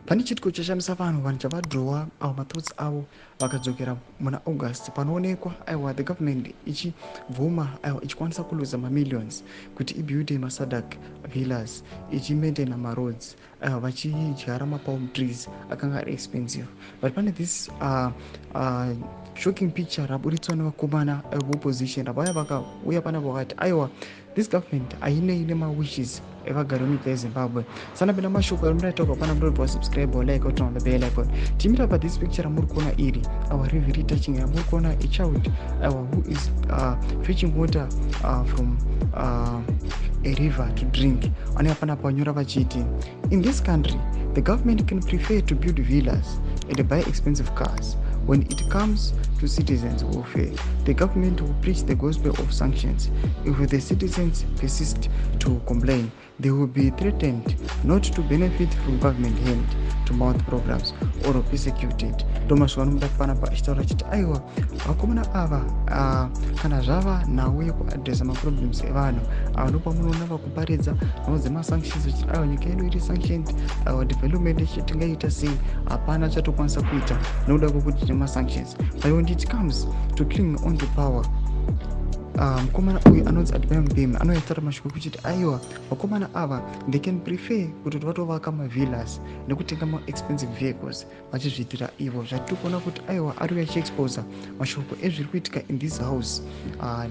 pane chitiko chashamisa vanhu chavadrowa mathoughts avo vakadzokera muna August panoonekwa aiwa the government ichibvuma aiwa ichikwanisa kuluza mamillions kuti ibuilde masadc villas ichimaintaina maroads aiwa vachidyara mapalm trees akanga ari expensive. But pane this shocking picture raburitswa nevakomana veopposition ravaya vakauya panapa vakati aiwa this government hainei nemawishes evagari venyika yeZimbabwe. Sana pena mashoko ari muraitaurwa pana muri wasubscribe like or turn on the bell icon. Timira pa this picture muri kuona iri our really touching muri kuona a child who is fetching water from a river to drink. Ane apana panyora vachiti in this country the government can prefer to build villas and buy expensive cars. When it comes to citizens' welfare, the government will preach the gospel of sanctions. If the citizens persist to complain, they will be threatened not to benefit from government hand-to-mouth programs or persecuted. Thomas Wanumda Panapa Istorachit Aiwa, Wakumana Ava, Kanajava, Nawe, address my problems, Evano, our Lupamunava Kupariza, all the mass sanctions which are you can really sanctioned our development later say, Apana Chatupansa Peter, no double sanctions. But when it comes to cling on to power, mkomana uyu anonzi adivai mupemi anoitara mashoko kuchiti aiwa vakomana ava they can prefer kuti vatovaka mavillas nekutenga ma-expensive vehicles vachizviitira ivo zvatiri kuona kuti aiwa ari achiexposa mashoko ezviri kuitika in this house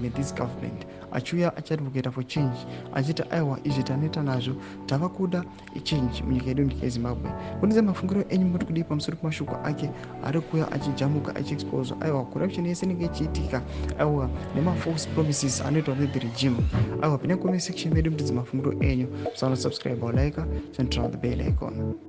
nethis government achiuya achiadvocata for change achiti aiwa izvi tanoita nazvo tava kuda change munyika yedu nyika yeZimbabwe. Kundise mafungiro enyu muri kudii pamusoro pemashoko ake ari kuuya achijamuka achiexposa aiwa corruption yese inenge ichiitika aiwa nemafalse promises anoitwa the regime. Aiwa pine comment section medu mutidze mafungiro enyu. Subscribe or like and turn on the bell icon.